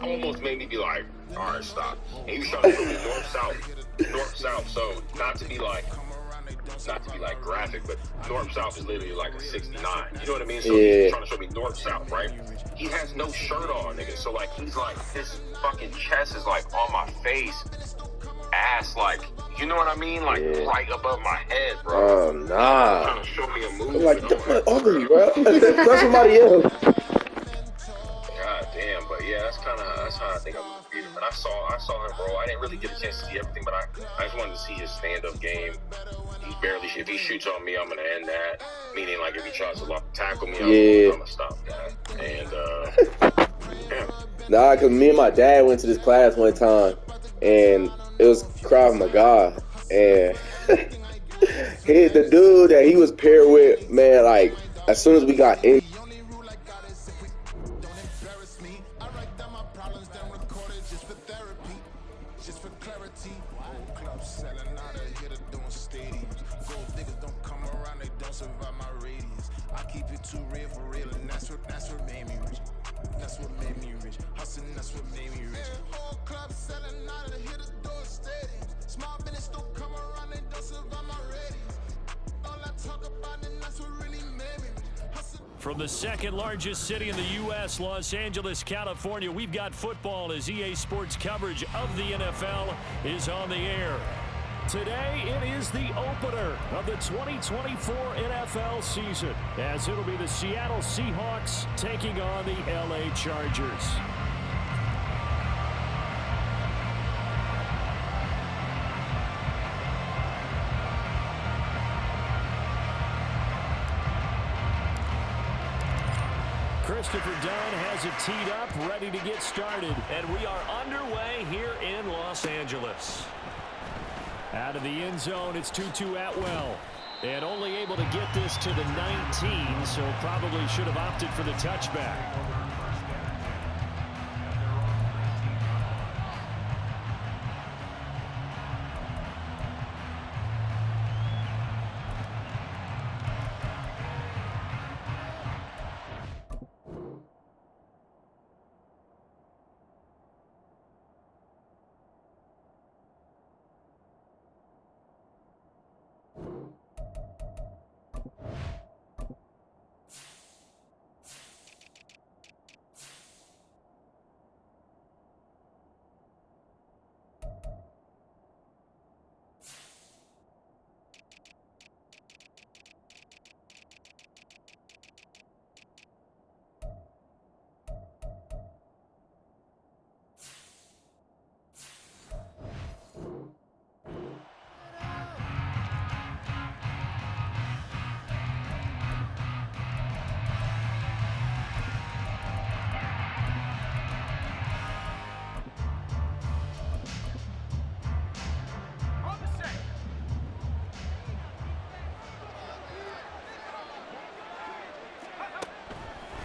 almost made me be like, all right, stop. And he was trying to show me north-south. So not to be like graphic, but north-south is literally like a 69. You know what I mean? So he's trying to show me north-south, right? He has no shirt on, nigga. So like he's like, his fucking chest is like on my face, ass like, you know what I mean? Like right above my head, bro. Oh nah. Trying to show me a move. I'm like, get the fuck ugly, bro. That's somebody else. God damn, but yeah, that's how I think I'm gonna beat him. And I saw him, bro. I didn't really get a chance to see everything, but I just wanted to see his stand-up game. If he shoots on me, I'm gonna end that. Meaning, like, if he tries to tackle me, I'm gonna stop that. And yeah. Nah, cause me and my dad went to this class one time, and it was Krav Maga, and the dude that he was paired with, man, like as soon as we got in. From the second largest city in the U.S., Los Angeles, California, we've got football as EA Sports coverage of the NFL is on the air. Today, it is the opener of the 2024 NFL season, as it'll be the Seattle Seahawks taking on the L.A. Chargers. Christopher Dunn has it teed up, ready to get started. And we are underway here in Los Angeles. Out of the end zone, it's Tutu Atwell. And only able to get this to the 19, so probably should have opted for the touchback.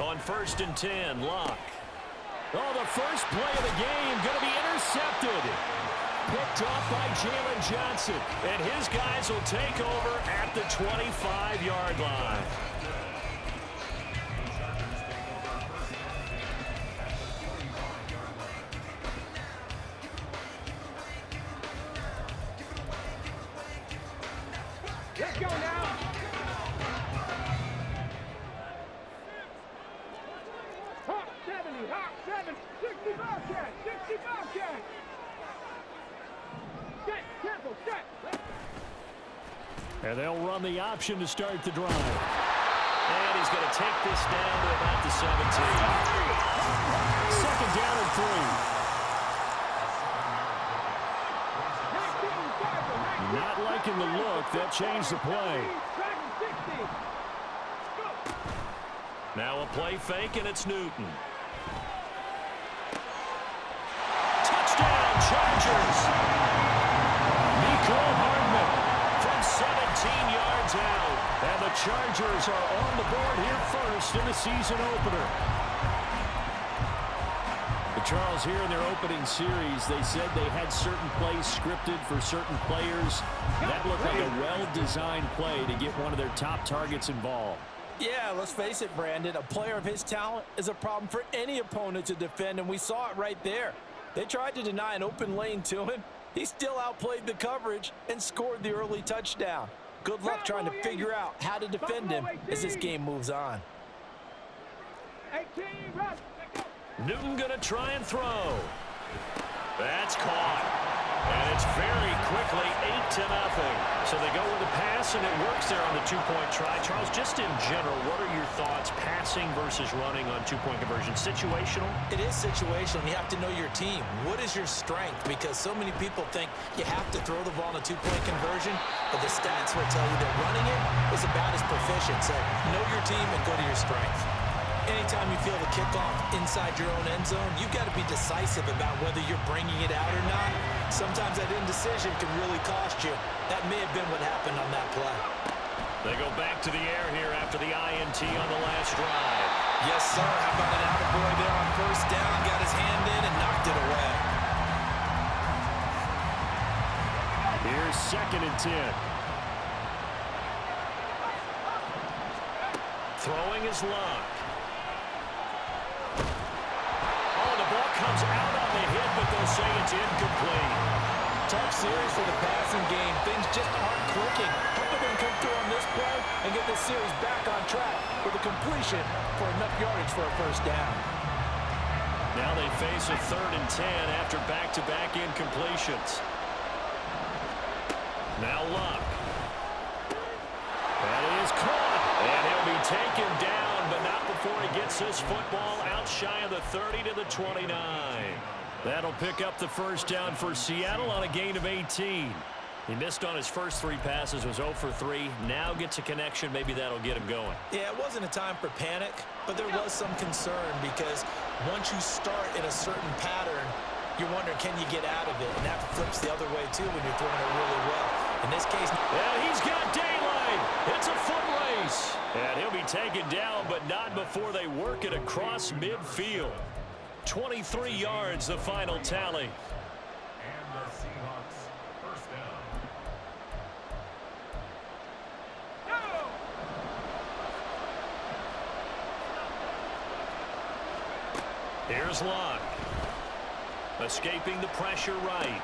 On 1st and 10, Lock. Oh, the first play of the game going to be intercepted. Picked off by Jalen Johnson. And his guys will take over at the 25-yard line. Let's go now. Hawk 70, Hawk 7, 60 Bobcat, 60 Bobcat. Set, careful, set. And they'll run the option to start the drive. And he's going to take this down to about the 17. Second down and 3. Not liking the look. That changed the play. Now a play fake, and it's Newton. Touchdown, Chargers. Nicole Hardman from 17 yards out. And the Chargers are on the board here first in the season opener. Charles, here in their opening series, they said they had certain plays scripted for certain players. That looked like a well-designed play to get one of their top targets involved. Yeah, let's face it, Brandon. A player of his talent is a problem for any opponent to defend, and we saw it right there. They tried to deny an open lane to him. He still outplayed the coverage and scored the early touchdown. Good luck trying to figure out how to defend him as this game moves on. 18, run. Newton going to try and throw. That's caught. And it's very quickly 8-0. So they go with the pass, and it works there on the two-point try. Charles, just in general, what are your thoughts passing versus running on two-point conversion? Situational? It is situational. You have to know your team. What is your strength? Because so many people think you have to throw the ball in a two-point conversion, but the stats will tell you that running it is about as proficient. So know your team and go to your strength. Anytime you feel the kickoff inside your own end zone, you've got to be decisive about whether you're bringing it out or not. Sometimes that indecision can really cost you. That may have been what happened on that play. They go back to the air here after the INT on the last drive. Yes, sir. How about an attaboy there on first down? Got his hand in and knocked it away. Here's 2nd and 10. Throwing is Luck. Comes out on the hit, but they'll say it's incomplete. Tough series for the passing game. Things just aren't clicking. Hoping they can come through on this play and get this series back on track with a completion for enough yardage for a first down. Now they face a 3rd and 10 after back-to-back incompletions. Now Luck. That is caught. And he'll be taken down, but not before he gets this football out shy of the 30 to the 29. That'll pick up the first down for Seattle on a gain of 18. He missed on his first 3 passes, was 0 for 3. Now gets a connection. Maybe that'll get him going. Yeah, it wasn't a time for panic, but there was some concern because once you start in a certain pattern, you're wondering, can you get out of it? And that flips the other way, too, when you're throwing it really well. In this case... Well, he's got daylight. It's a foot race. And he'll be taken down, but not before they work it across midfield. 23 yards, the final tally. And the Seahawks first down. Here's Luck. Escaping the pressure right.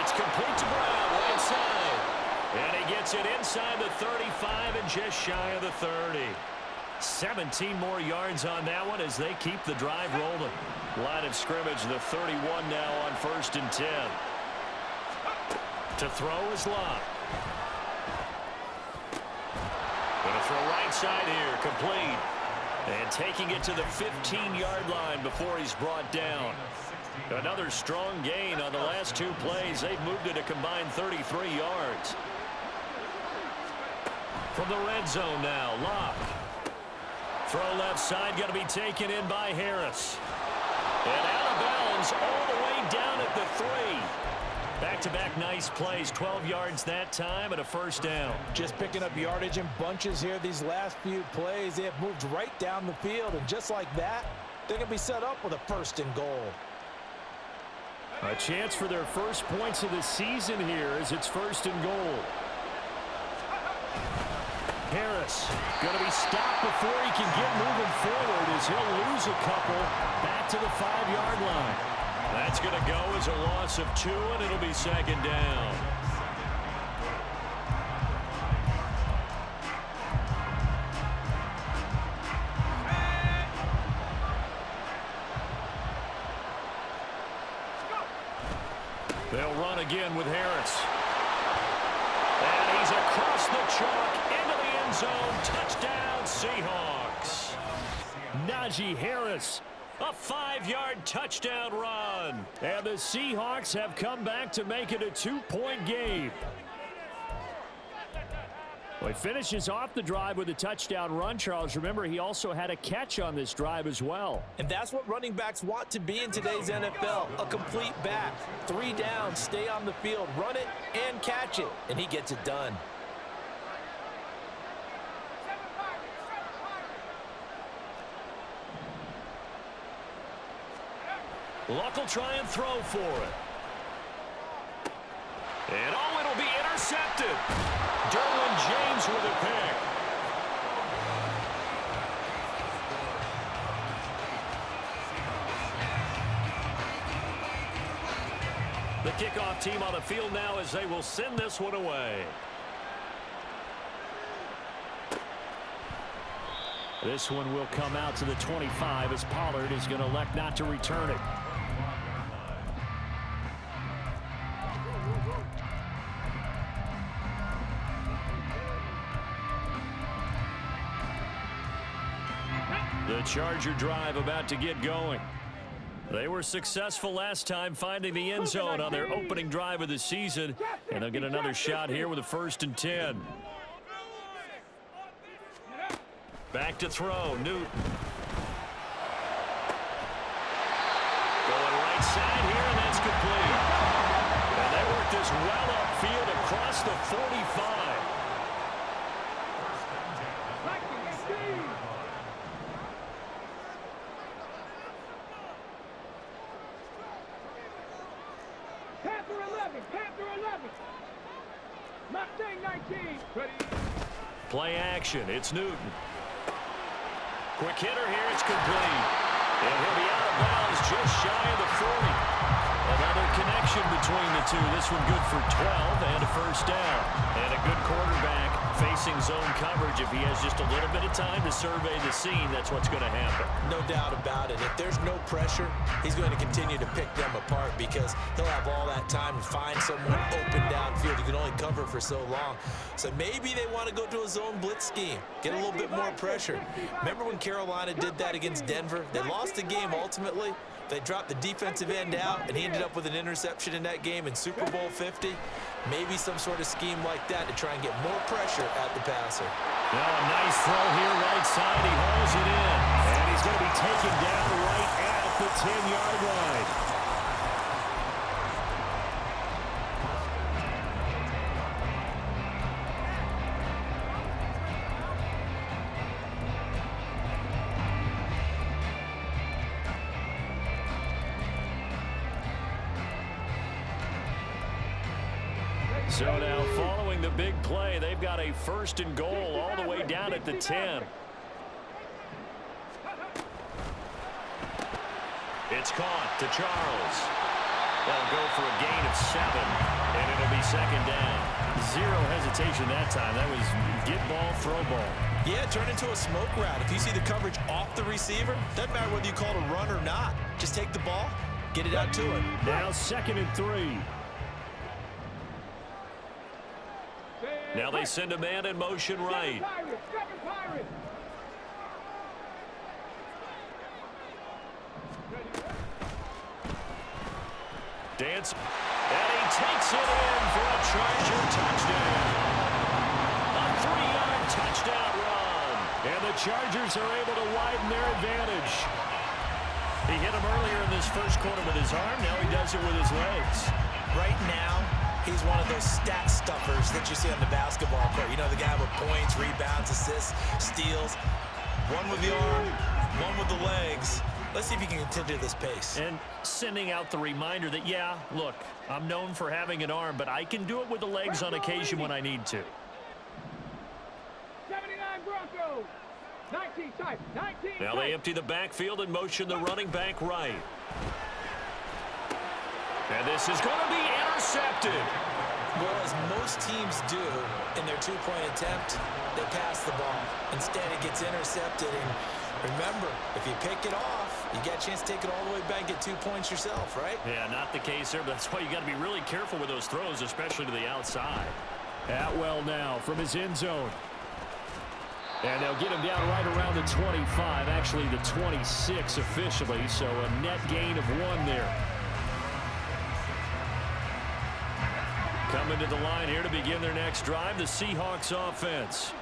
It's complete to Brown, right side. And he gets it inside the 35 and just shy of the 30. 17 more yards on that one as they keep the drive rolling. Line of scrimmage, the 31 now on 1st and 10. To throw is Luck. Going to throw right side here, complete. And taking it to the 15-yard line before he's brought down. Another strong gain on the last 2 plays. They've moved it a combined 33 yards. From the red zone now, Luck. Throw left side, going to be taken in by Harris. And out of bounds all the way down at the 3. Back-to-back nice plays, 12 yards that time and a first down. Just picking up yardage in bunches here these last few plays. They have moved right down the field, and just like that, they're going to be set up with a 1st and goal. A chance for their first points of the season here as it's 1st and goal. Harris going to be stopped before he can get moving forward as he'll lose a couple back to the 5-yard line. That's going to go as a loss of 2, and it'll be 2nd down. They'll run again with Harris. And he's across the chalk into the end zone. Touchdown, Seahawks. Najee Harris, a 5-yard touchdown run. And the Seahawks have come back to make it a 2-point game. Well, he finishes off the drive with a touchdown run, Charles. Remember, he also had a catch on this drive as well. And that's what running backs want to be in today's NFL, a complete back. 3 downs, stay on the field, run it, and catch it. And he gets it done. Luck will try and throw for it. And it'll be intercepted. Derwin James with a pick. The kickoff team on the field now as they will send this one away. This one will come out to the 25 as Pollard is going to elect not to return it. The Charger drive about to get going. They were successful last time finding the end zone on their opening drive of the season, and they'll get another shot here with a 1st and 10. Back to throw, Newton. Going right side here, and that's complete. And they work this well upfield across the 45. Play action. It's Newton. Quick hitter here. It's complete. And he'll be out of bounds just shy of the 40. Another connection between the two. This one good for 12 and a 1st down. And a good quarterback facing zone coverage. If he has just a little bit of time to survey the scene, that's what's going to happen. No doubt about it. If there's no pressure, he's going to continue to pick them apart because he'll have all that time to find someone open downfield. He can only cover for so long. So maybe they want to go to a zone blitz scheme, get a little bit more pressure. Remember when Carolina did that against Denver? They lost the game ultimately. They dropped the defensive end out, and he ended up with an interception in that game in Super Bowl 50. Maybe some sort of scheme like that to try and get more pressure at the passer. Now a nice throw here, right side. He hauls it in. And he's going to be taken down right at the 10-yard line. So now following the big play, they've got a 1st and goal all the way down at the 10. It's caught to Charles. They'll go for a gain of 7, and it'll be 2nd down. Zero hesitation that time. That was get ball, throw ball. Yeah, turn into a smoke route. If you see the coverage off the receiver, doesn't matter whether you call it a run or not. Just take the ball, get it out to him. Now 2nd and 3. Now they send a man in motion right. Dance. And he takes it in for a Charger touchdown. A 3-yard touchdown run. And the Chargers are able to widen their advantage. He hit him earlier in this 1st quarter with his arm. Now he does it with his legs. Right now, he's one of those stat stuffers that you see on the basketball court. You know, the guy with points, rebounds, assists, steals. One with the arm, one with the legs. Let's see if he can continue this pace. And sending out the reminder that, yeah, look, I'm known for having an arm, but I can do it with the legs on occasion when I need to. 79 Broncos. 19 type. 19. Now they empty the backfield and motion the running back right. And this is going to be intercepted. Well, as most teams do in their 2-point attempt, they pass the ball. Instead, it gets intercepted. And remember, if you pick it off, you get a chance to take it all the way back and get 2 points yourself, right? Yeah, not the case there. But that's why you got to be really careful with those throws, especially to the outside. Atwell now from his end zone. And they'll get him down right around the 25, actually the 26 officially. So a net gain of 1 there. Coming to the line here to begin their next drive, the Seahawks offense.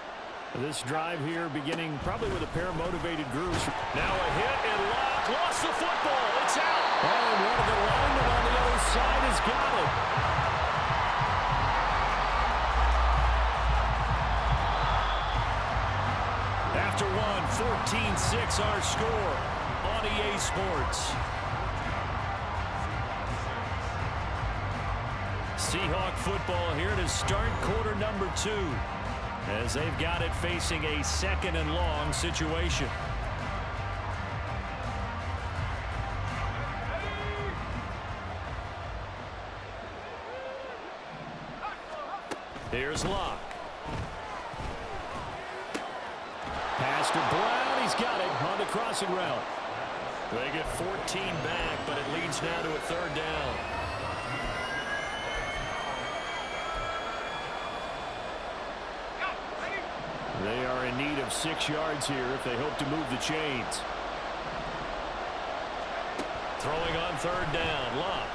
This drive here beginning probably with a pair of motivated groups. Now a hit and lost the football. It's out. Oh, and one of the linemen on the other side has got it. After one, 14-6 our score on EA Sports. Seahawk football here to start quarter number 2 as they've got it facing a 2nd and long situation. Here's Luck. Pass to Brown. He's got it on the crossing route. They get 14 back, but it leads now to a 3rd down. They are in need of 6 yards here if they hope to move the chains. Throwing on 3rd down, Luck.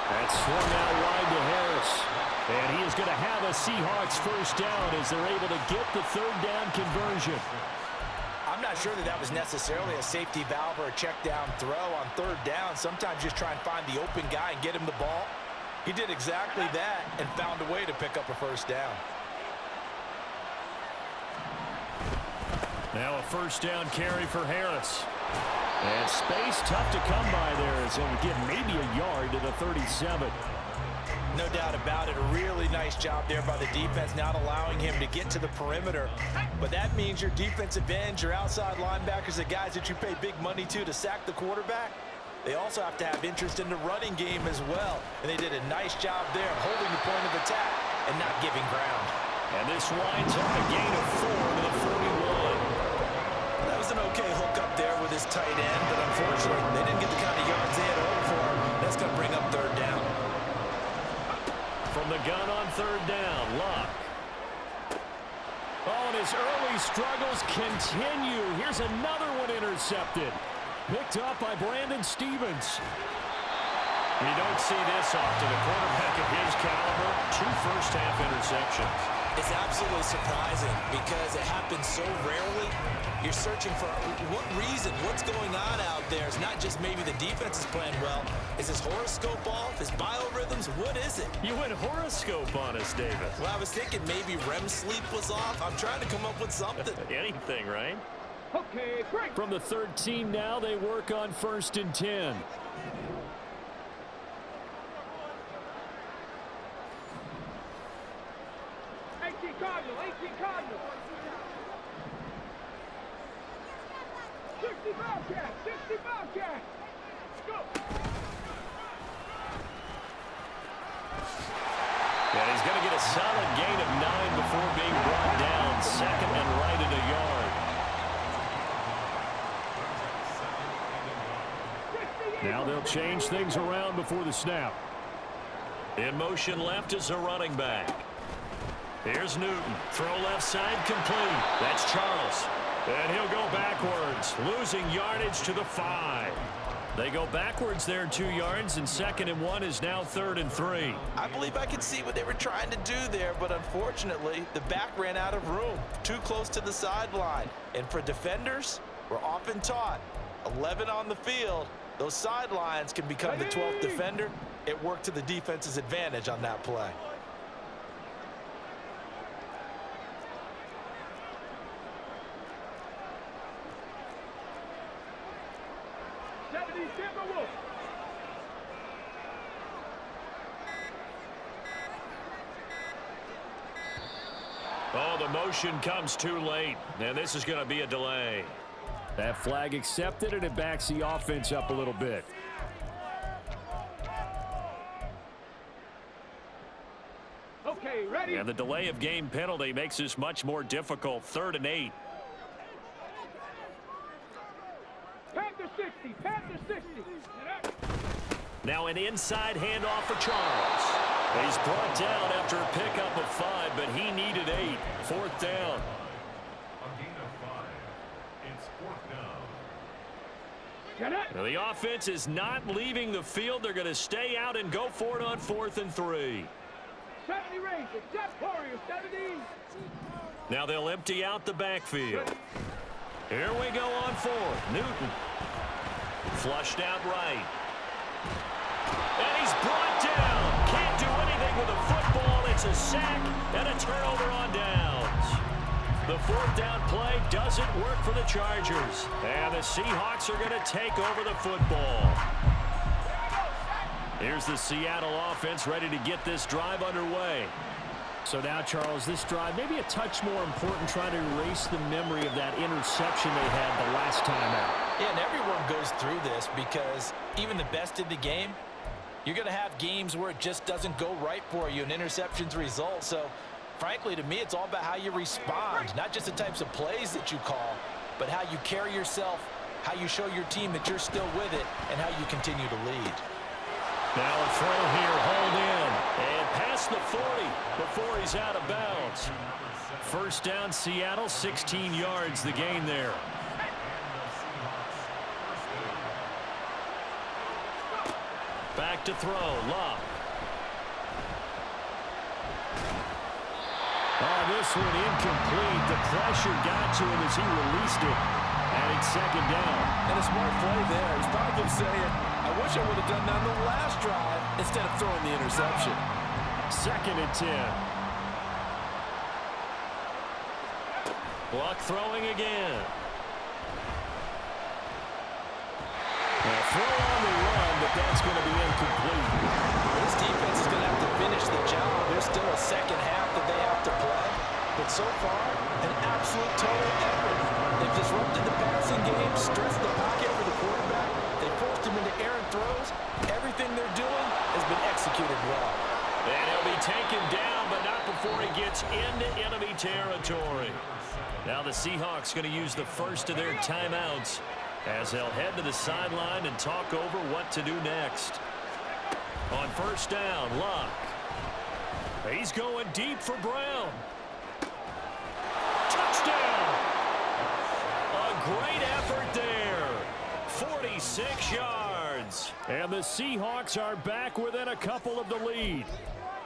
That's swung out wide to Harris. And he is going to have a Seahawks 1st down as they're able to get the 3rd down conversion. I'm not sure that was necessarily a safety valve or a check down throw on 3rd down. Sometimes just try and find the open guy and get him the ball. He did exactly that and found a way to pick up a 1st down. Now a 1st down carry for Harris. And space tough to come by there as he'll get maybe a yard to the 37. No doubt about it. A really nice job there by the defense, not allowing him to get to the perimeter. But that means your defensive ends, your outside linebackers, the guys that you pay big money to sack the quarterback, they also have to have interest in the running game as well. And they did a nice job there holding the point of attack and not giving ground. And this winds up a gain of 4 to the 41. That was an okay hook up there with his tight end, but unfortunately, they didn't get the kind of yards they had hoped for. That's going to bring up 3rd down. From the gun on 3rd down, Luck. Oh, and his early struggles continue. Here's another one intercepted. Picked up by Brandon Stevens. You don't see this often. A quarterback of his caliber, 2 first-half interceptions. It's absolutely surprising because it happens so rarely. You're searching for what reason, what's going on out there. It's not just maybe the defense is playing well. Is his horoscope off? His biorhythms? What is it? You went horoscope on us, Davis. Well, I was thinking maybe REM sleep was off. I'm trying to come up with something. Anything, right? Okay, break. From the 13 now, they work on 1st and 10. 18 Cardinal, 18 Cardinal. 60 Bobcat, 60 Bobcat. Let's go. And he's going to get a solid gain of 9 before being brought down. 2nd and right at a yard. Now they'll change things around before the snap. In motion left is a running back. Here's Newton. Throw left side complete. That's Charles. And he'll go backwards, losing yardage to the 5. They go backwards there 2 yards, and 2nd and 1 is now 3rd and 3. I believe I can see what they were trying to do there, but unfortunately, the back ran out of room, too close to the sideline. And for defenders, we're often taught, 11 on the field, those sidelines can become the 12th defender. It worked to the defense's advantage on that play. Oh, the motion comes too late, and this is going to be a delay. That flag accepted, and it backs the offense up a little bit. Okay, ready? And the delay of game penalty makes this much more difficult. 3rd and 8. Panther 60, Panther 60. Now an inside handoff for Charles. He's brought down after a pickup of 5, but he needed 8. 4th down. A gain of 5. It's 4th down. Get it? Now the offense is not leaving the field. They're going to stay out and go for it on 4th and 3. 70 Rangers, Jeff Warrior, 70. Now they'll empty out the backfield. Here we go on 4th. Newton. Flushed out right. And he's brought down. Can't do anything with a football. It's a sack and a turnover on downs. The 4th down play doesn't work for the Chargers. And the Seahawks are going to take over the football. Here's the Seattle offense ready to get this drive underway. So now, Charles, this drive maybe a touch more important, trying to erase the memory of that interception they had the last time out. Yeah, and everyone goes through this because even the best in the game, You're going to have games where it just doesn't go right for you, and interceptions result. So, frankly, to me, it's all about how you respond, not just the types of plays that you call, but how you carry yourself, how you show your team that you're still with it, and how you continue to lead. Now a throw here, hold in, and past the 40 before he's out of bounds. First down, Seattle, 16 yards, the gain there. Back to throw, Luck. Oh, this one incomplete. The pressure got to him as he released it, and it's second down. And a smart play there. He's probably saying, I wish I would have done that on the last drive instead of throwing the interception. Second and 10. Luck throwing again. A throw on the run, but that's going to be incomplete. This defense is going to have to finish the job. There's still a second half that they have to play. But so far, an absolute total effort. They've disrupted the passing game, stressed the pocket for the quarterback. They forced him into errant throws. Everything they're doing has been executed well. And he'll be taken down, but not before he gets into enemy territory. Now the Seahawks going to use the first of their timeouts as they'll head to the sideline and talk over what to do next. On first down, Luck. He's going deep for Brown. Touchdown! A great effort there. 46 yards. And the Seahawks are back within a couple of the lead.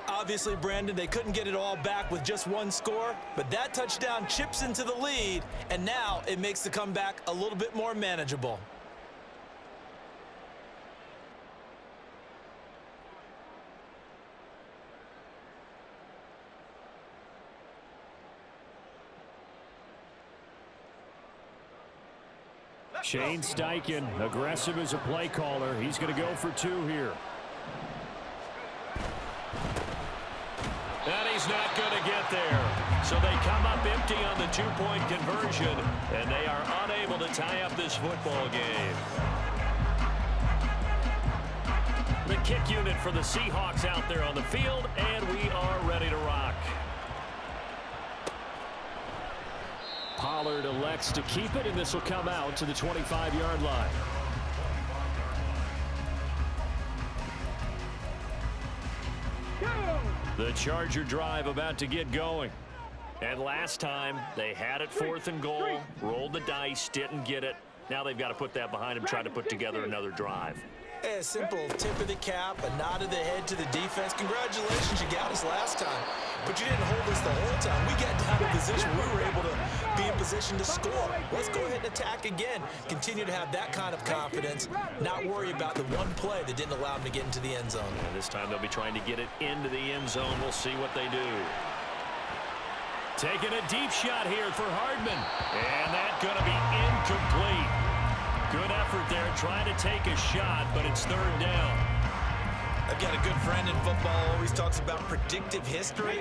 Obviously, Brandon, they couldn't get it all back with just one score, but that touchdown chips into the lead, and now it makes the comeback a little bit more manageable. Shane Steichen, aggressive as a play caller. He's going to go for two here. And he's not going to get there. So they come up empty on the two-point conversion, and they are unable to tie up this football game. The kick unit for the Seahawks out there on the field, and we are ready to rock. Pollard elects to keep it, and this will come out to the 25-yard line. The Charger drive about to get going. And last time, they had it 4th and goal, rolled the dice, didn't get it. Now they've got to put that behind them, try to put together another drive. A simple tip of the cap, a nod of the head to the defense. Congratulations, you got us last time. But you didn't hold us the whole time. We got down to position. We were able to be in position to score. Let's go ahead and attack again. Continue to have that kind of confidence. Not worry about the one play that didn't allow them to get into the end zone. And this time they'll be trying to get it into the end zone. We'll see what they do. Taking a deep shot here for Hardman. And that's going to be incomplete. Good effort there, trying to take a shot, but it's third down. I've got a good friend in football, always talks about predictive history.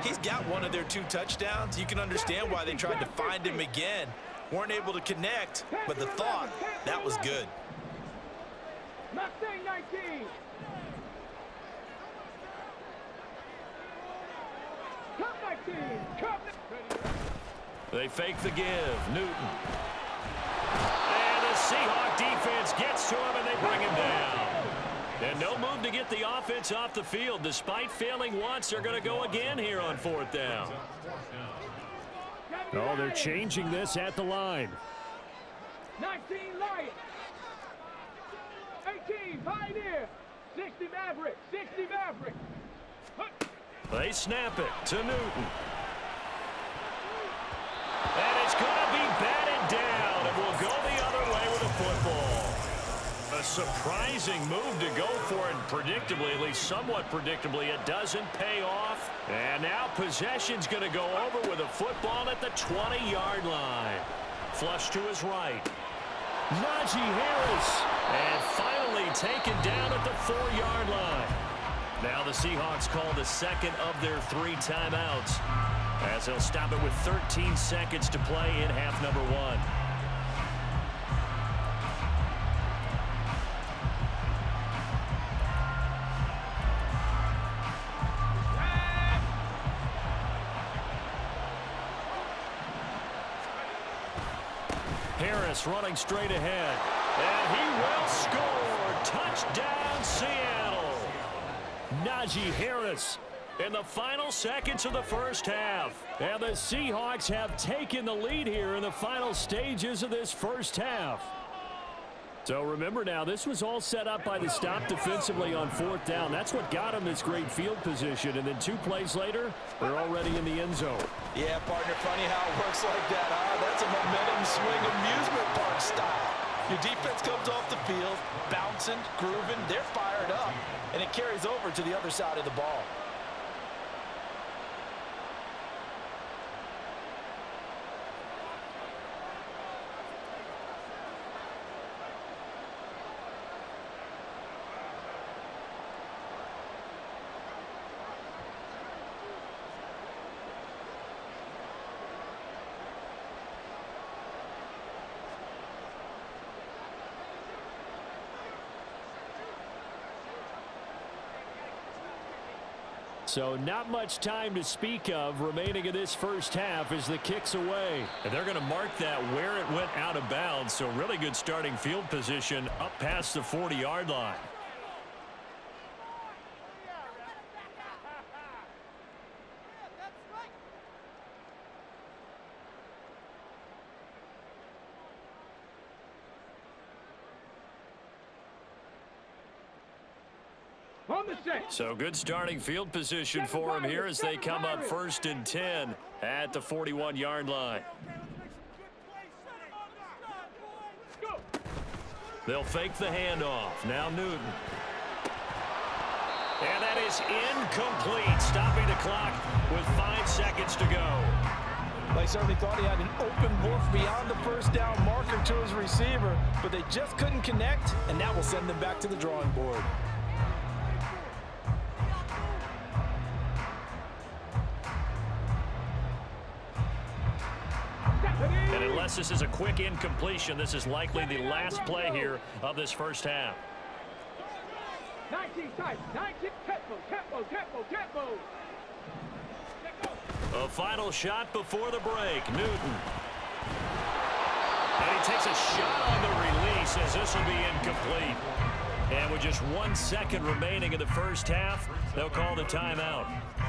He's got one of their 2 touchdowns. You can understand why they tried to find him again. Weren't able to connect, but the thought, that was good. Mustang 19. Come 19. Come. They fake the give. Newton. And the Seahawk defense gets to him, and they bring him down. And no move to get the offense off the field. Despite failing once, they're going to go again here on 4th down. Oh, they're changing this at the line. 19 Lions. 18 Pioneer. 60 Maverick. 60 Maverick. They snap it to Newton. And it's going to be batted down, and we'll go the other way with the football. A surprising move to go for it, predictably, at least somewhat predictably, it doesn't pay off. And now possession's going to go over with a football at the 20-yard line. Flush to his right. Najee Harris. And finally taken down at the 4-yard line. Now the Seahawks call the second of their 3 timeouts, as they'll stop it with 13 seconds to play in half number 1. Harris running straight ahead. And he will score. Touchdown, Seattle. Najee Harris in the final seconds of the first half. And the Seahawks have taken the lead here in the final stages of this first half. So remember now, this was all set up by the stop defensively on fourth down. That's what got him this great field position. And then 2 plays later, they're already in the end zone. Yeah, partner, funny how it works like that, huh? That's a momentum swing amusement park style. Your defense comes off the field, bouncing, grooving, they're fired up, and it carries over to the other side of the ball. So not much time to speak of remaining in this first half as the kick's away. And they're going to mark that where it went out of bounds. So really good starting field position up past the 40-yard line. So good starting field position for them here as they come up 1st and 10 at the 41-yard line. They'll fake the handoff. Now Newton. And that is incomplete, stopping the clock with 5 seconds to go. They certainly thought he had an open look beyond the first down marker to his receiver, but they just couldn't connect, and that will send them back to the drawing board. And unless this is a quick incompletion, this is likely the last play here of this first half. 19 tight, 19, tempo. A final shot before the break. Newton. And he takes a shot on the release as this will be incomplete. And with just 1 second remaining in the first half, they'll call the timeout.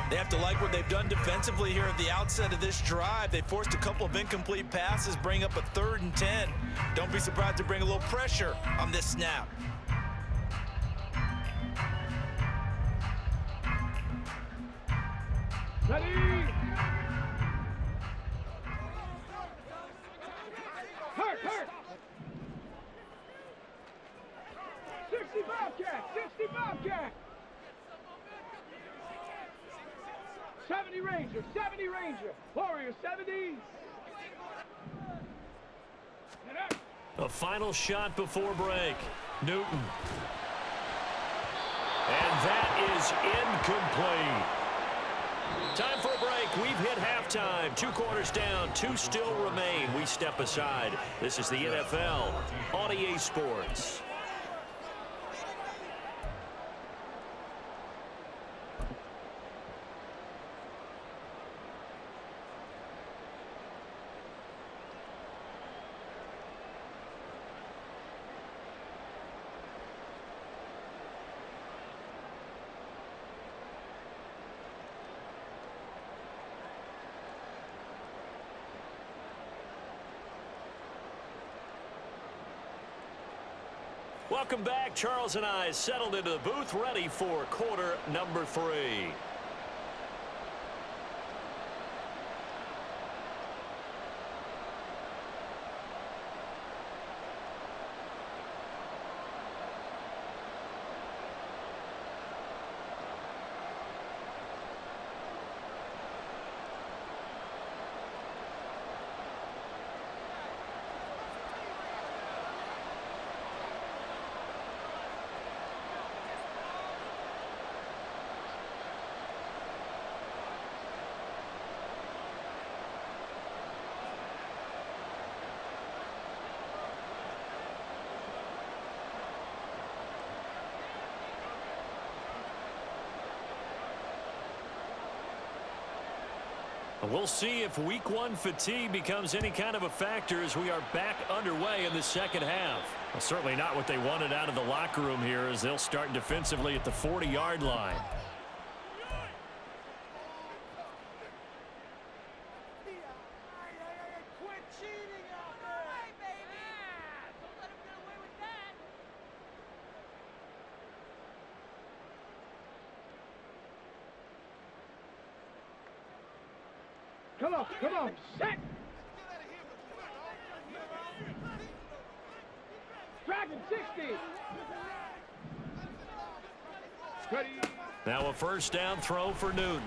They have to like what they've done defensively here at the outset of this drive. They forced a couple of incomplete passes, bring up a 3rd and 10. Don't be surprised to bring a little pressure on this snap. Ready? Hurt. 60 Bobcat. 70 Ranger. Warrior 70. A final shot before break. Newton. And that is incomplete. Time for a break. We've hit halftime. 2 quarters down. 2 still remain. We step aside. This is the NFL on EA Sports. Welcome back. Charles and I settled into the booth, ready for quarter number 3. We'll see if week one fatigue becomes any kind of a factor as we are back underway in the second half. Well, certainly not what they wanted out of the locker room here as they'll start defensively at the 40-yard line. Come on, set! Dragon 60! Ready? Now a first down throw for Newton.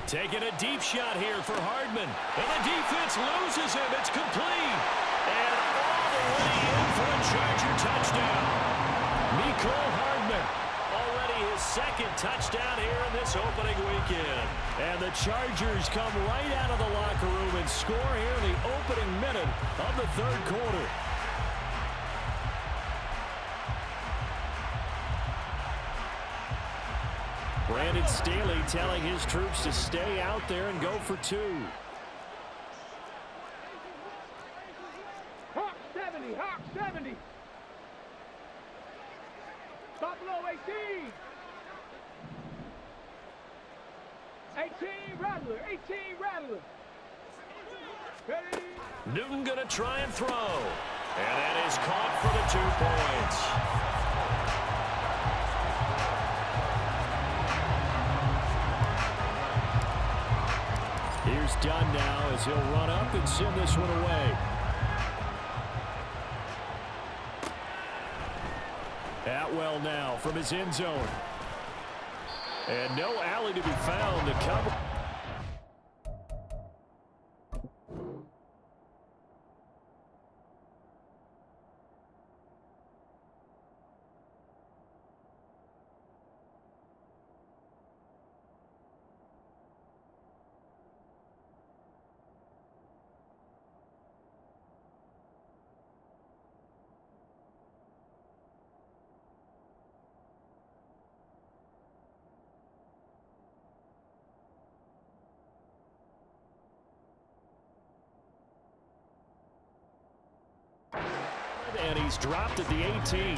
Taking a deep shot here for Hardman. And the defense loses him. It's complete. And all the way in for a Charger touchdown. Mecole Hardman. Already his second touchdown here in this opening weekend. And the Chargers come right out of the locker room and score here in the opening minute of the third quarter. Brandon Staley telling his troops to stay out there and go for two. Hawk 70, Hawk 70! Buffalo 18! 18 Rattler, 18 Rattler! Ready? Newton gonna try and throw. And that is caught for the 2 points. Here's Dunn now as he'll run up and send this one away. Atwell now from his end zone. And no alley to be found to cover. And he's dropped at the 18.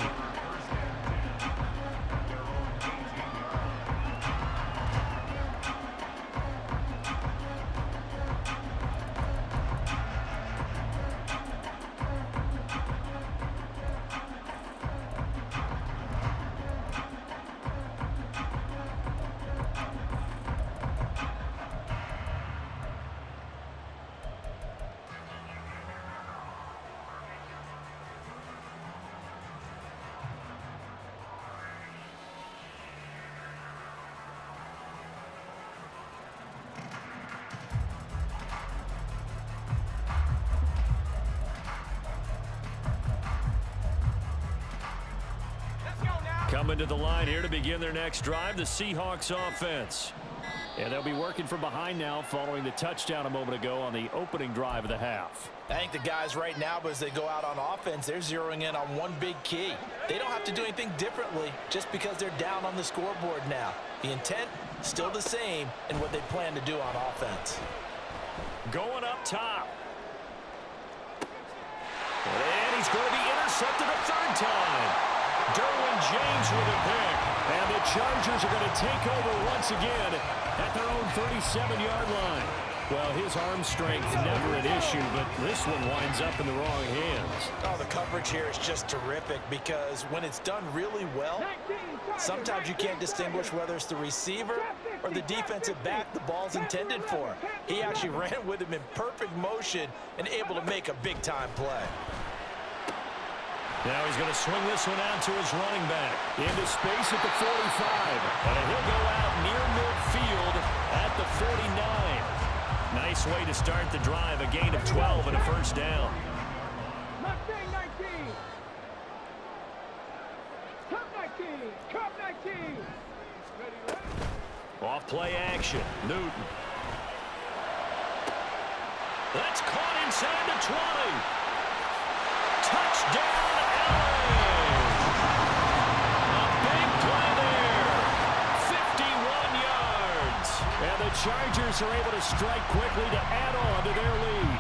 Coming to the line here to begin their next drive, the Seahawks offense. And they'll be working from behind now following the touchdown a moment ago on the opening drive of the half. I think the guys right now, as they go out on offense, they're zeroing in on one big key. They don't have to do anything differently just because they're down on the scoreboard now. The intent, still the same in what they plan to do on offense. Going up top. And he's going to be intercepted a third time. Derwin James with a pick. And the Chargers are going to take over once again at their own 37-yard line. Well, his arm strength never an issue, but this one winds up in the wrong hands. Oh, the coverage here is just terrific because when it's done really well, sometimes you can't distinguish whether it's the receiver or the defensive back the ball's intended for. He actually ran with him in perfect motion and able to make a big-time play. Now he's going to swing this one out to his running back. Into space at the 45. And he'll go out near midfield at the 49. Nice way to start the drive. A gain of 12 and a first down. Mustang 19. Cup 19. Cup 19. Ready? Off play action. Newton. That's caught inside the 20. Touchdown, LA! A big play there. 51 yards. And the Chargers are able to strike quickly to add on to their lead.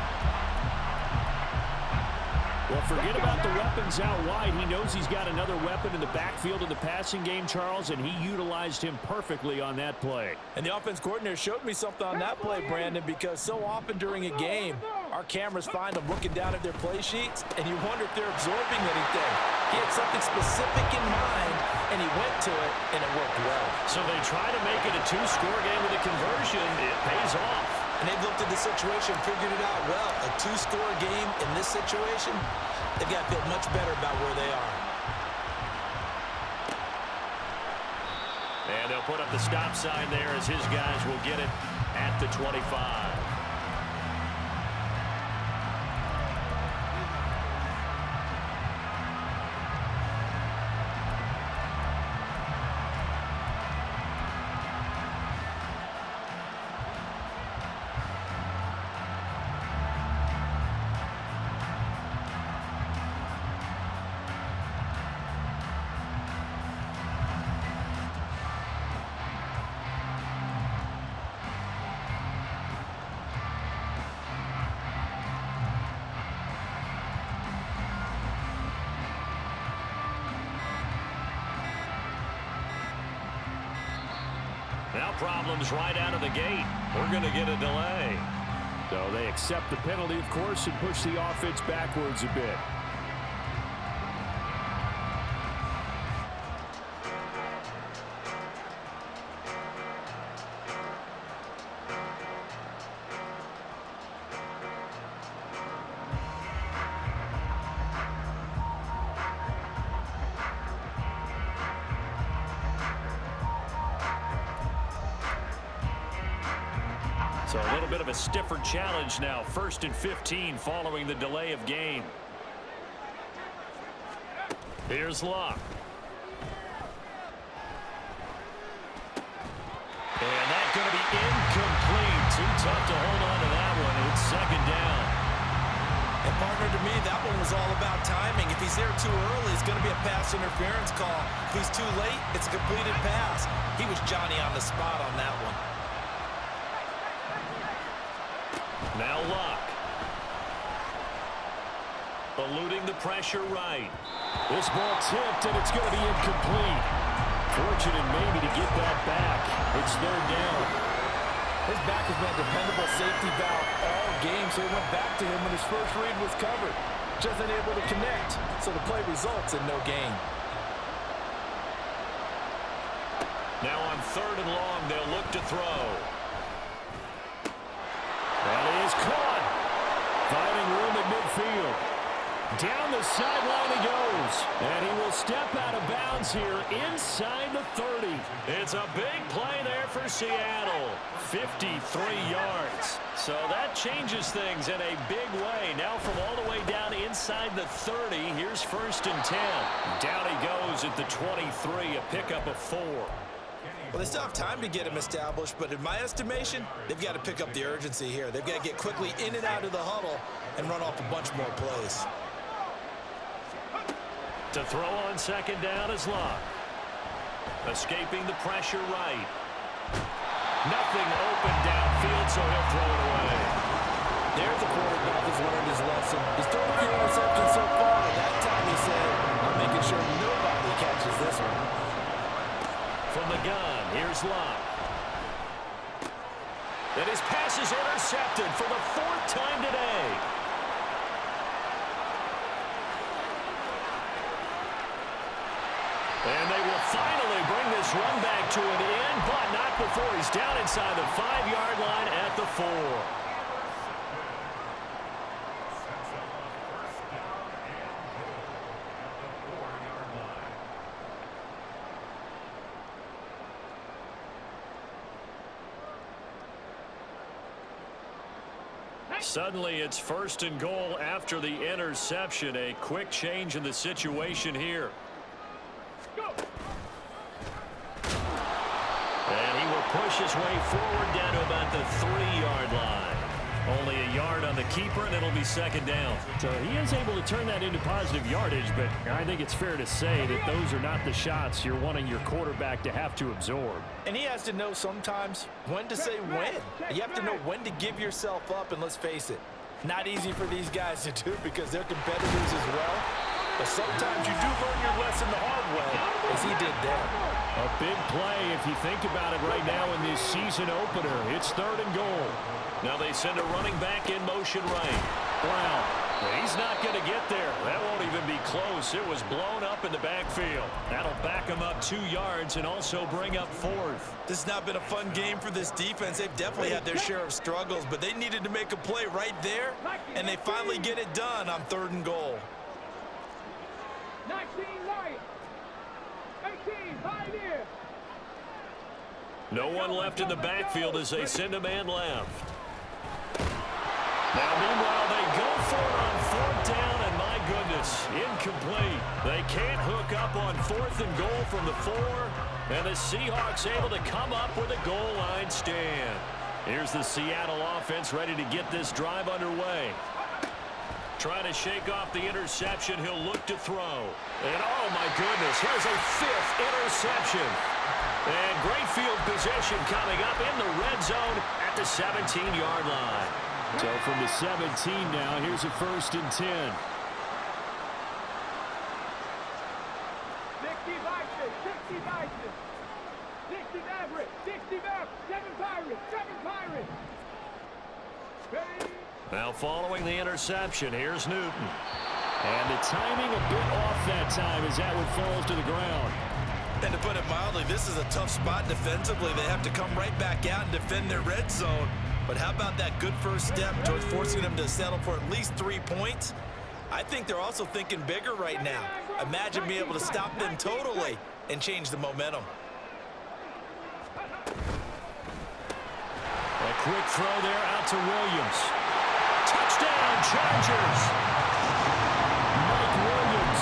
Well, forget about the weapons out wide. He knows he's got another weapon in the backfield in the passing game, Charles, and he utilized him perfectly on that play. And the offense coordinator showed me something on that play, Brandon, because so often during a game, our cameras find them looking down at their play sheets, and you wonder if they're absorbing anything. He had something specific in mind, and he went to it, and it worked well. So they try to make it a two-score game with a conversion. It pays off. And they've looked at the situation, figured it out well. A two-score game in this situation, they've got to feel much better about where they are. And they'll put up the stop sign there as his guys will get it at the 25. Now problems right out of the gate. We're going to get a delay. So they accept the penalty, of course, and push the offense backwards a bit. So a little bit of a stiffer challenge now. 1st and 15 following the delay of game. Here's Luck. And that's going to be incomplete. Too tough to hold on to that one. It's 2nd down. And partner, to me, that one was all about timing. If he's there too early, it's going to be a pass interference call. If he's too late, it's a completed pass. He was Johnny on the spot on that one. Now Luck. Eluding the pressure right. This ball tipped, and it's going to be incomplete. Fortunate maybe to get that back. It's 3rd down. His back has been a dependable safety valve all game, so he went back to him when his first read was covered. Just unable to connect, so the play results in no gain. Now on 3rd and long, they'll look to throw. That is caught. Finding room at midfield. Down the sideline he goes. And he will step out of bounds here inside the 30. It's a big play there for Seattle. 53 yards. So that changes things in a big way. Now from all the way down inside the 30, here's 1st and 10. Down he goes at the 23, a pickup of 4. Well, they still have time to get him established, but in my estimation, they've got to pick up the urgency here. They've got to get quickly in and out of the huddle and run off a bunch more plays. To throw on 2nd down is Luck. Escaping the pressure right. Nothing open downfield, so he'll throw it away. There's the quarterback who's learned his lesson. He's thrown a few interceptions so far. That time he said, I'm making sure nobody catches this one. From the gun, here's Luck. And his pass is intercepted for the 4th time today. And they will finally bring this run back to an end, but not before he's down inside the 5-yard line at the 4. Suddenly it's 1st and goal after the interception. A quick change in the situation here. And he will push his way forward down to about the 3-yard line. Only a yard on the keeper, and it'll be second down. So he is able to turn that into positive yardage, but I think it's fair to say that those are not the shots you're wanting your quarterback to have to absorb. And he has to know sometimes when to say when. You have to know when to give yourself up, and let's face it, not easy for these guys to do because they're competitors as well. But sometimes you do learn your lesson the hard way, as he did there. A big play if you think about it right now in this season opener. It's 3rd and goal. Now they send a running back in motion right. Brown. He's not going to get there. That won't even be close. It was blown up in the backfield. That'll back him up 2 yards and also bring up 4th. This has not been a fun game for this defense. They've definitely had their share of struggles, but they needed to make a play right there, and they finally get it done on 3rd and goal. 19 right. 18 Pioneer. No one left in the backfield as they send a man left. Now, meanwhile, they go for it on 4th down, and my goodness, incomplete. They can't hook up on 4th and goal from the 4, and the Seahawks able to come up with a goal line stand. Here's the Seattle offense ready to get this drive underway. Trying to shake off the interception, he'll look to throw. And, oh, my goodness, here's a 5th interception. And great field position coming up in the red zone at the 17-yard line. So from the 17 now, here's a 1st and 10. 60 Vikings, 60 Vikings. 60 Maverick, 60 Maverick, 7 Pirates, 7 Pirates. Ready? Now following the interception, here's Newton. And the timing a bit off that time as that one falls to the ground. And to put it mildly, this is a tough spot defensively. They have to come right back out and defend their red zone. But how about that good first step towards forcing them to settle for at least 3 points? I think they're also thinking bigger right now. Imagine being able to stop them totally and change the momentum. A quick throw there out to Williams. Touchdown, Chargers! Mike Williams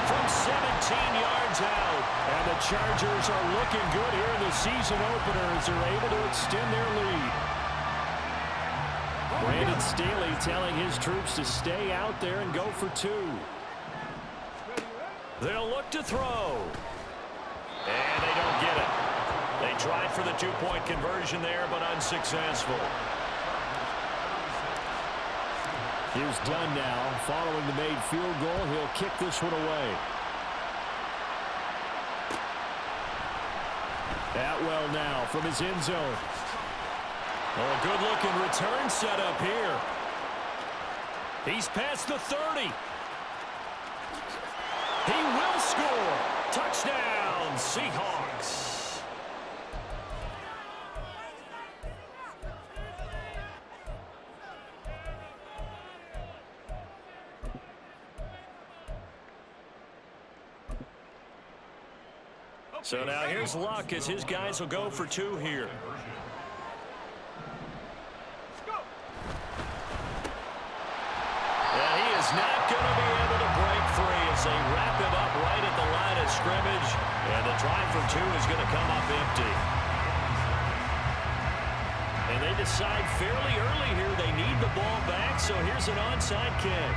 from 17 yards out. And the Chargers are looking good here in the season opener as they're able to extend their lead. Brandon Staley telling his troops to stay out there and go for 2. They'll look to throw. And they don't get it. They tried for the 2-point conversion there, but unsuccessful. Here's Dunn now. Following the made field goal, he'll kick this one away. Atwell now from his end zone. Oh, a good-looking return set up here. He's past the 30. He will score. Touchdown, Seahawks. So now here's Luck as his guys will go for 2 here. Not going to be able to break free as they wrap it up right at the line of scrimmage. And the try for 2 is going to come up empty. And they decide fairly early here they need the ball back, so here's an onside kick.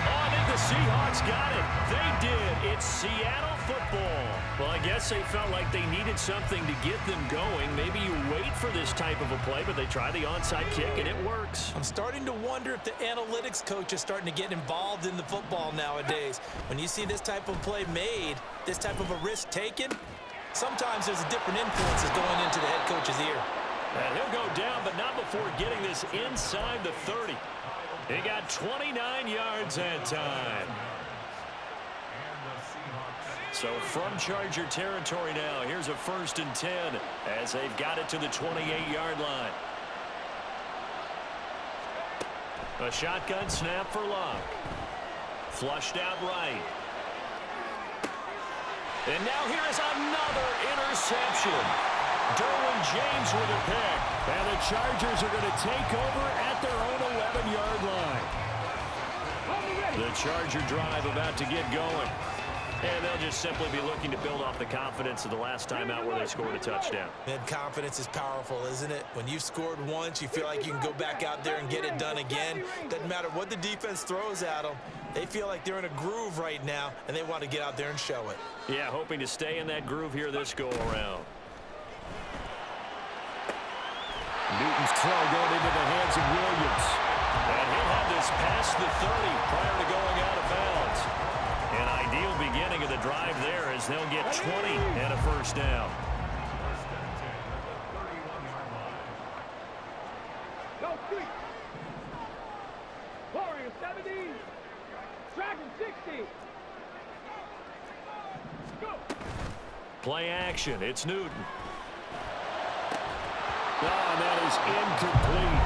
Oh, I think the Seahawks got it. They did. It's Seattle football. Well, I guess they felt like they needed something to get them going. Maybe you wait for this type of a play, but they try the onside kick, and it works. I'm starting to wonder if the analytics coach is starting to get involved in the football nowadays. When you see this type of play made, this type of a risk taken, sometimes there's a different influences going into the head coach's ear. And he'll go down, but not before getting this inside the 30. He got 29 yards that time. So from Charger territory now, here's a 1st and 10 as they've got it to the 28-yard line. A shotgun snap for Luck. Flushed out right. And now here is another interception. Derwin James with a pick. And the Chargers are going to take over at their own 11-yard line. The Charger drive about to get going. And they'll just simply be looking to build off the confidence of the last time out where they scored a touchdown. And confidence is powerful, isn't it? When you've scored once, you feel like you can go back out there and get it done again. Doesn't matter what the defense throws at them. They feel like they're in a groove right now, and they want to get out there and show it. Yeah, hoping to stay in that groove here this go-around. Newton's throw going into the hands of Williams. And he'll have this past the 30 prior to going out of bounds. An ideal beginning of the drive there as they'll get 20 and a first down. Go street. Warrior 70. Dragon 60. Go. Play action. It's Newton. Oh, and that is incomplete.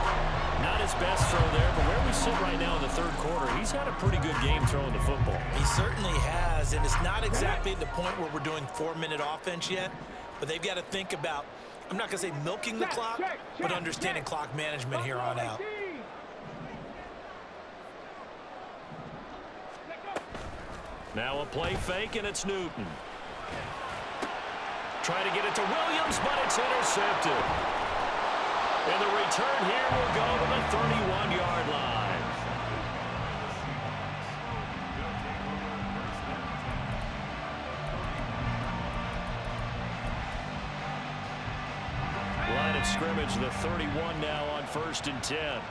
Not his best throw there, but where we sit right now in the third quarter, he's had a pretty good game throwing the football. He certainly has, and it's not exactly at the point where we're doing 4-minute offense yet, but they've got to think about, I'm not going to say milking the clock, but understanding clock management here on out. Now a play fake, and it's Newton. Try to get it to Williams, but it's intercepted. And the return here will go to the 31-yard line. Line of scrimmage, the 31 now on 1st and 10.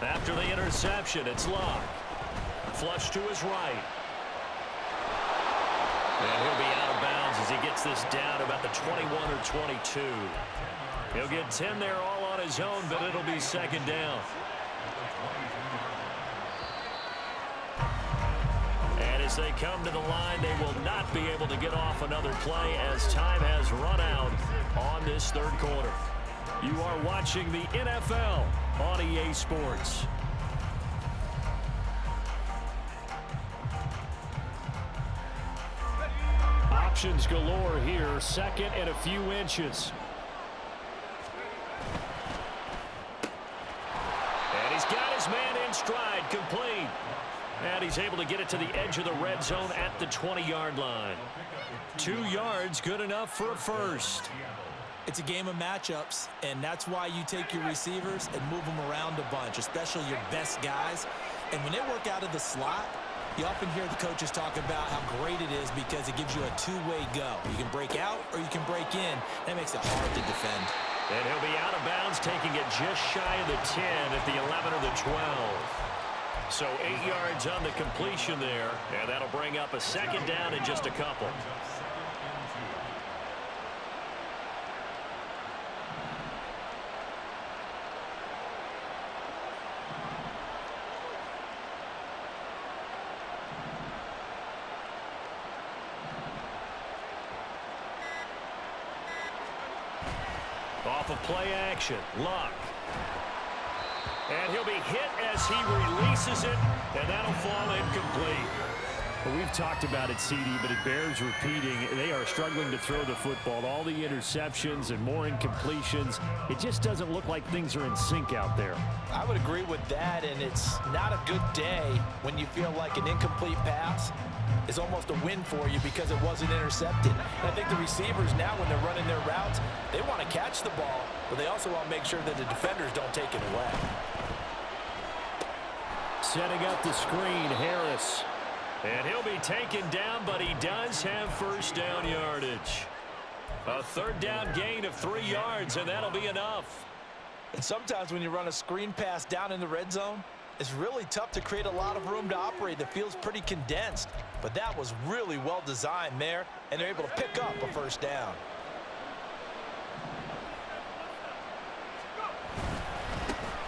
After the interception, it's Luck. Flush to his right. And he'll be out of bounds as he gets this down about the 21 or 22. He'll get 10 there all on his own, but it'll be second down. And as they come to the line, they will not be able to get off another play as time has run out on this third quarter. You are watching the NFL on EA Sports. Options galore here, second and a few inches. And he's got his man in stride, complete. And he's able to get it to the edge of the red zone at the 20-yard line. 2 yards, good enough for a first. It's a game of matchups, and that's why you take your receivers and move them around a bunch, especially your best guys. And when they work out of the slot, you often hear the coaches talk about how great it is because it gives you a two-way go. You can break out or you can break in. That makes it hard to defend. And he'll be out of bounds, taking it just shy of the 10 at the 11 or the 12. So 8 yards on the completion there, and that'll bring up a second down in just a couple. Off of play action, Luck. And he'll be hit as he releases it, and that'll fall incomplete. Well, we've talked about it, CD, but it bears repeating. They are struggling to throw the football. All the interceptions and more incompletions. It just doesn't look like things are in sync out there. I would agree with that, and it's not a good day when you feel like an incomplete pass is almost a win for you because it wasn't intercepted. And I think the receivers now, when they're running their routes, they want to catch the ball, but they also want to make sure that the defenders don't take it away. Setting up the screen, Harris. And he'll be taken down, but he does have first down yardage. A third down gain of 3 yards, and that'll be enough. And sometimes when you run a screen pass down in the red zone, it's really tough to create a lot of room to operate. That feels pretty condensed. But that was really well designed there, and they're able to pick up a first down.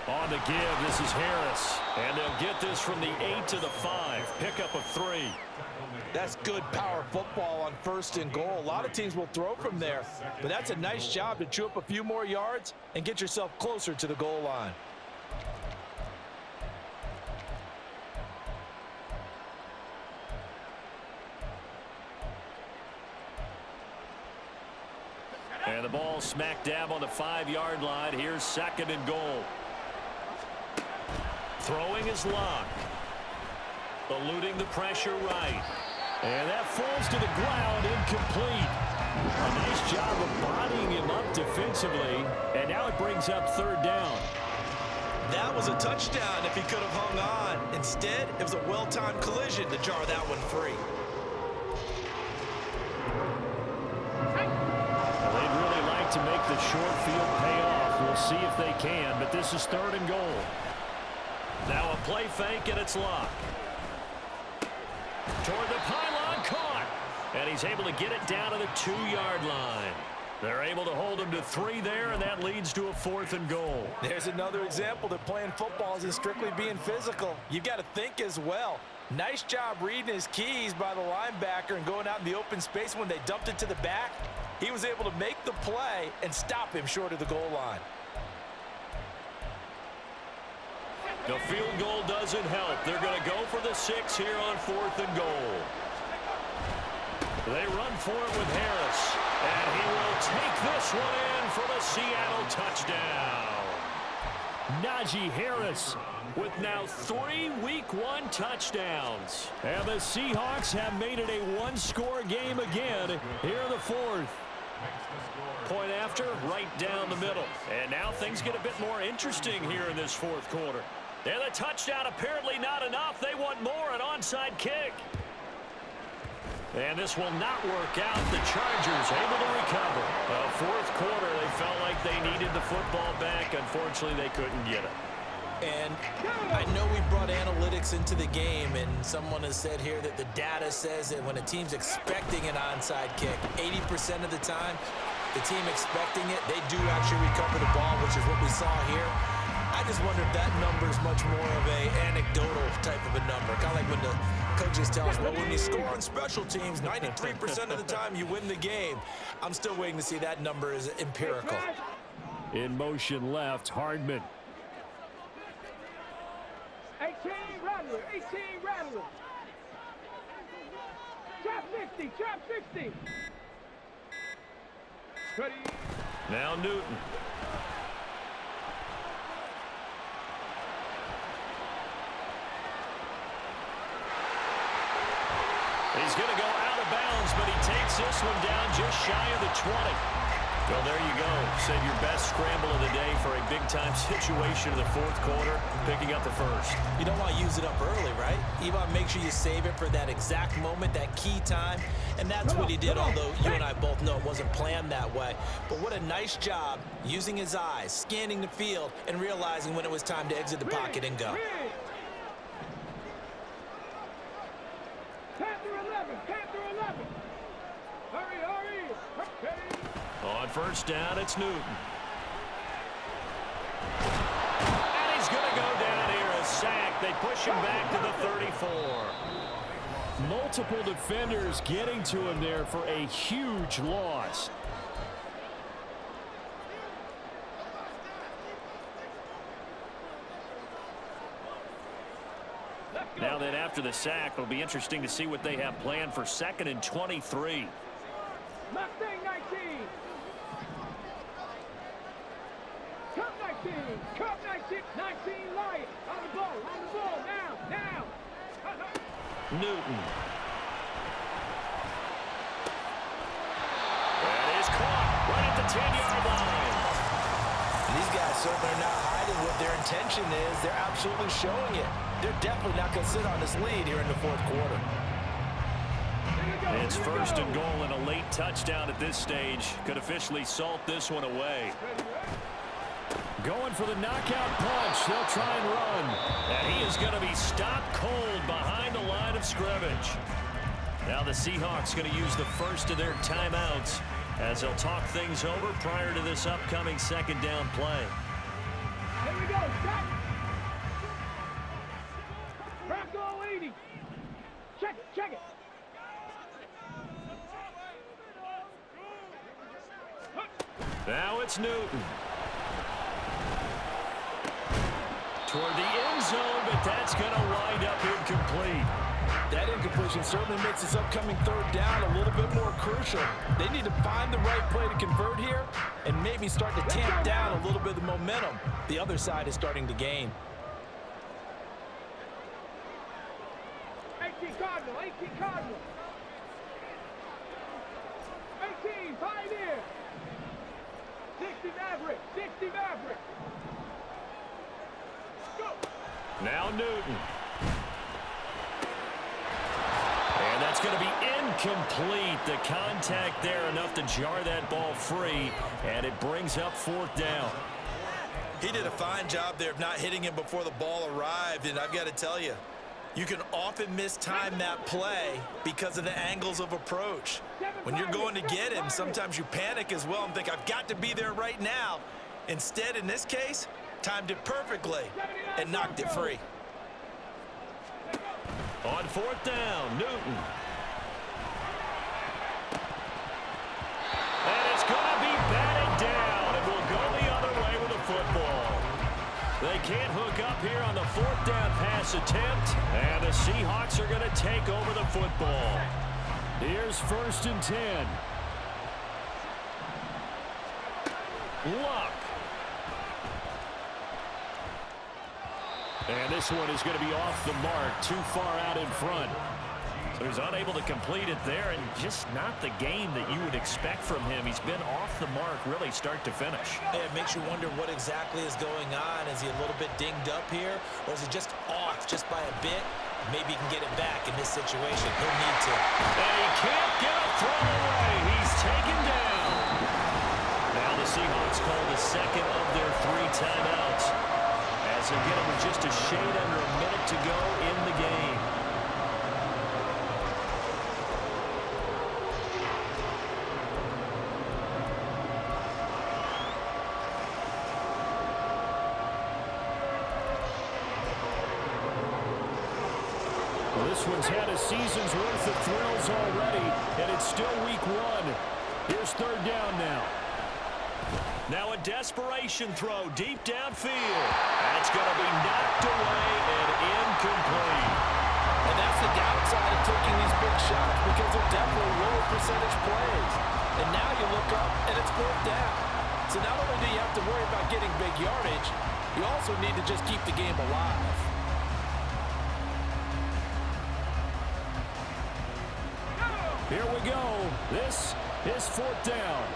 On the give, this is Harris. And they'll get this from the 8 to the 5. Pickup of 3. That's good power football on 1st and goal. A lot of teams will throw from there, but that's a nice job to chew up a few more yards and get yourself closer to the goal line. And the ball smack dab on the 5-yard line. Here's 2nd and goal. Throwing is Luck. Eluding the pressure right. And that falls to the ground, incomplete. A nice job of bodying him up defensively. And now it brings up third down. That was a touchdown if he could have hung on. Instead, it was a well-timed collision to jar that one free. Well, they'd really like to make the short field pay off. We'll see if they can, but this is third and goal. Now a play fake, and it's Luck. Toward the pylon, caught. And he's able to get it down to the 2-yard line. They're able to hold him to 3 there, and that leads to a 4th and goal. There's another example that playing football isn't strictly being physical. You've got to think as well. Nice job reading his keys by the linebacker and going out in the open space when they dumped it to the back. He was able to make the play and stop him short of the goal line. The field goal doesn't help. They're going to go for the 6 here on 4th and goal. They run for it with Harris. And he will take this one in for the Seattle touchdown. Najee Harris with now 3 Week 1 touchdowns. And the Seahawks have made it a 1-score game again here in the 4th. Point after, right down the middle. And now things get a bit more interesting here in this 4th quarter. And the touchdown apparently not enough. They want more, an onside kick. And this will not work out. The Chargers able to recover. 4th quarter, they felt like they needed the football back. Unfortunately, they couldn't get it. And I know we brought analytics into the game, and someone has said here that the data says that when a team's expecting an onside kick, 80% of the time, the team expecting it, they do actually recover the ball, which is what we saw here. I just wonder if that number is much more of a anecdotal type of a number. Kind of like when the coaches tell us, well, when you score on special teams, 93% of the time you win the game. I'm still waiting to see that number is empirical. In motion left, Hardman. 18 Rattler, 18 Rattler. Trap 60, trap 60. Ready. Now Newton. He's going to go out of bounds, but he takes this one down just shy of the 20. Well, there you go. Save your best scramble of the day for a big-time situation in the 4th quarter, picking up the 1st. You don't want to use it up early, right? You want to make sure you save it for that exact moment, that key time. And that's what he did, although you and I both know it wasn't planned that way. But what a nice job using his eyes, scanning the field, and realizing when it was time to exit the pocket and go. Panther 11. Hurry. On 1st down, it's Newton. And he's going to go down here, a sack. They push him back to the 34. Multiple defenders getting to him there for a huge loss. Now that after the sack, it'll be interesting to see what they have planned for 2nd and 23. Mustang 19. Cup 19. Cup 19. 19 Lion. On the ball. Now. Newton. That is caught right at the 10-yard line. These guys certainly are not hiding what their intention is. They're absolutely showing it. They're definitely not going to sit on this lead here in the 4th quarter. It's 1st and goal, and a late touchdown at this stage could officially salt this one away. Going for the knockout punch. They'll try and run. And he is going to be stopped cold behind the line of scrimmage. Now the Seahawks going to use the first of their timeouts as they'll talk things over prior to this upcoming 2nd down play. Here we go. Stop. Bronco 80. Check it. Now it's Newton. Toward the end zone, but that's going to wind up incomplete. That incompletion certainly makes this upcoming 3rd down a little bit more crucial. They need to find the right play to convert here and maybe start to tamp down a little bit of the momentum the other side is starting to gain. Pioneer. 60 Maverick. 60 Maverick. Go. Now Newton. And that's going to be incomplete. The contact there enough to jar that ball free, and it brings up 4th down. He did a fine job there of not hitting him before the ball arrived, and I've got to tell you, you can often mistime that play because of the angles of approach. When you're going to get him, sometimes you panic as well and think, I've got to be there right now. Instead, in this case, timed it perfectly and knocked it free. On 4th down, Newton. And it's going to be batted down, and we'll go the other way with the football. They can't hook up here on the 4th down pass attempt, and the Seahawks are going to take over the football. Here's 1st and 10. Luck. And this one is going to be off the mark, too far out in front. So he's unable to complete it there, and just not the game that you would expect from him. He's been off the mark really start to finish. Hey, it makes you wonder what exactly is going on. Is he a little bit dinged up here, or is he just off just by a bit? Maybe he can get it back in this situation. He'll need to. And he can't get a throw away. He's taken down. Now the Seahawks call the second of their 3 timeouts. As again, with just a shade under a minute to go in the game. Well, this one's had a season's worth of thrills already, and it's still week 1. Here's 3rd down now. Now a desperation throw deep downfield. That's going to be knocked away and incomplete. And that's the downside of taking these big shots, because they're definitely lower percentage plays. And now you look up, and it's 4th down. So not only do you have to worry about getting big yardage, you also need to just keep the game alive. Here we go. This is 4th down.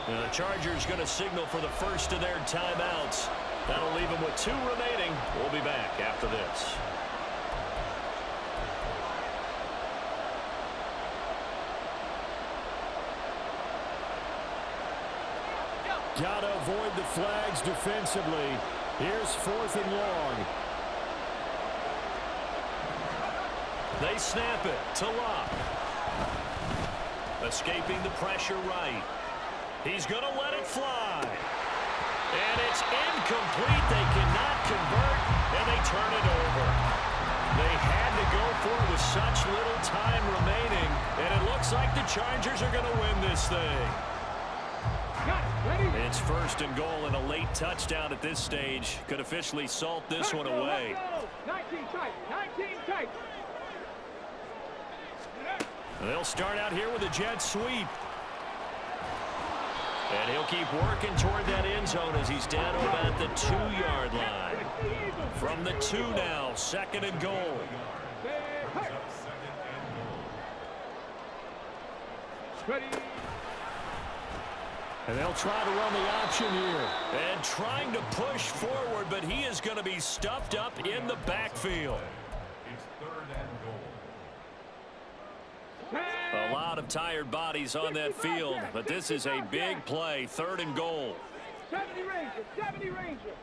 Now the Chargers going to signal for the first of their timeouts. That'll leave them with 2 remaining. We'll be back after this. Got to avoid the flags defensively. Here's 4th and long. They snap it to Luck. Escaping the pressure right. He's going to let it fly. And it's incomplete. They cannot convert, and they turn it over. They had to go for it with such little time remaining, and it looks like the Chargers are going to win this thing. It's 1st and goal, and a late touchdown at this stage could officially salt this one away. 19 tight. 19 tight. They'll start out here with a jet sweep. And he'll keep working toward that end zone as he's down to about the 2-yard line. From the 2 now, 2nd and goal. Ready. And they'll try to run the option here. And trying to push forward, but he is going to be stuffed up in the backfield. It's 3rd and goal. A lot of tired bodies on that field, but this is a big play, 3rd and goal. 70 Ranger, 70 Ranger.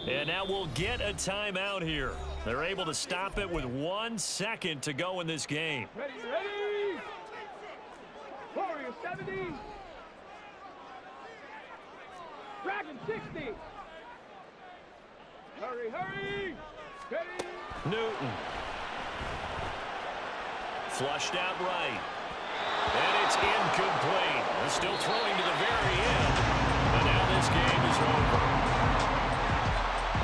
And now we'll get a timeout here. They're able to stop it with 1 second to go in this game. Ready, ready. Warrior 70. Dragon 60. Hurry, hurry. Ready. Newton. Flushed out right. And it's incomplete. They're still throwing to the very end. And now this game is over.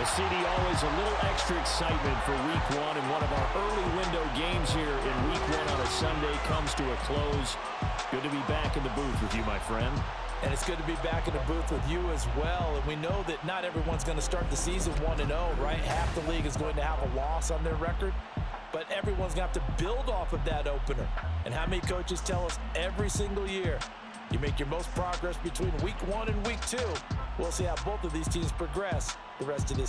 A CD, always a little extra excitement for week 1, and one of our early window games here in week 1 on a Sunday comes to a close. Good to be back in the booth with you, my friend. And it's good to be back in the booth with you as well. And we know that not everyone's going to start the season 1-0, right? Half the league is going to have a loss on their record. but everyone's going to have to build off of that opener. And how many coaches tell us every single year, you make your most progress between week 1 and week 2. We'll see how both of these teams progress the rest of this